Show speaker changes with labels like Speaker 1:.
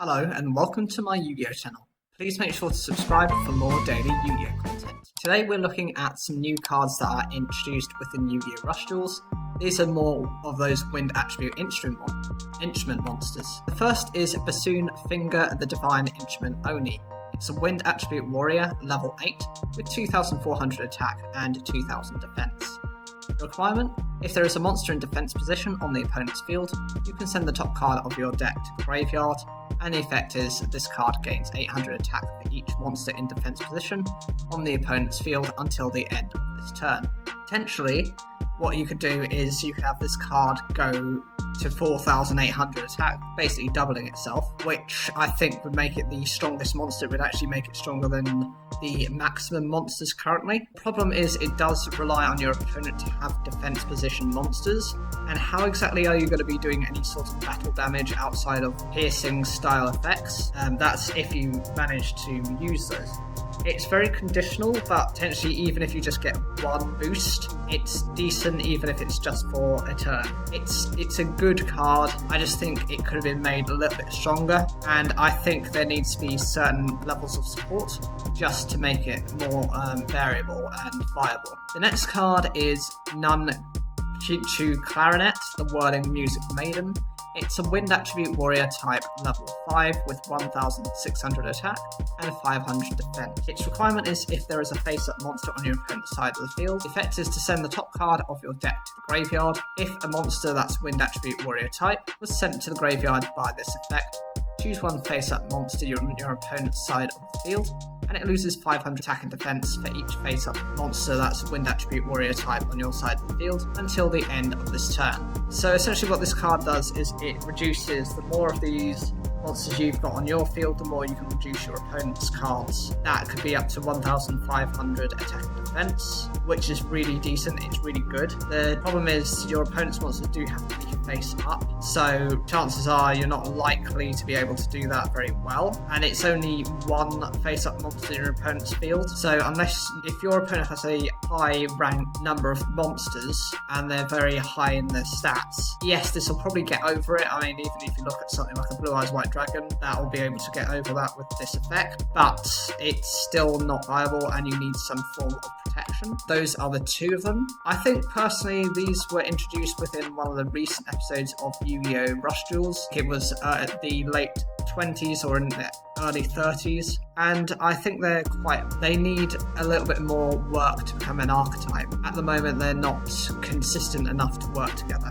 Speaker 1: Hello and welcome to my Yu-Gi-Oh channel. Please make sure to subscribe for more daily Yu-Gi-Oh content. Today we're looking at some new cards that are introduced within Yu-Gi-Oh Rush Duels. These are more of those wind attribute instrument monsters. The first is Bassoon Finger the Divine Instrument Oni. It's a wind attribute warrior, level 8, with 2400 attack and 2000 defense. Requirement: if there is a monster in defense position on the opponent's field, you can send the top card of your deck to the graveyard, and the effect is this card gains 800 attack for each monster in defense position on the opponent's field until the end of this turn. Potentially, what you could do is you could have this card go to 4800 attack, basically doubling itself, which I think would make it the strongest monster. It would actually make it stronger than the maximum monsters currently. The problem is it does rely on your opponent to have defense position monsters, and how exactly are you going to be doing any sort of battle damage outside of piercing style effects? That's if you manage to use those. It's very conditional, but potentially even if you just get one boost, it's decent even if it's just for a turn. It's a good card. I just think it could have been made a little bit stronger, and I think there needs to be certain levels of support just to make it more variable and viable. The next card is Nun Chichu Clarinet, the Whirling Music Maiden. It's a wind attribute warrior type level 5 with 1600 attack and 500 defense. Its requirement is if there is a face-up monster on your opponent's side of the field. The effect is to send the top card of your deck to the graveyard. If a monster that's wind attribute warrior type was sent to the graveyard by this effect, choose one face-up monster on your opponent's side of the field, and it loses 500 attack and defense for each face-up monster that's wind attribute warrior type on your side of the field until the end of this turn. So essentially what this card does is it reduces the more of these monsters you've got on your field, the more you can reduce your opponent's cards. That could be up to 1500 attack and defense, which is really decent. It's really good. The problem is your opponent's monsters do have to be face up, so chances are you're not likely to be able to do that very well, and it's only one face up monster in your opponent's field. So if your opponent has a high ranked number of monsters and they're very high in their stats, yes, this will probably get over it. I mean, even if you look at something like a Blue Eyes White Dragon, that will be able to get over that with this effect, but it's still not viable and you need some form of protection. Those are the two of them. I think personally these were introduced within one of the recent episodes of Yu-Gi-Oh Rush Duels. It was at the late 20s or in the early 30s, and I think they need a little bit more work to become an archetype. At the moment they're not consistent enough to work together.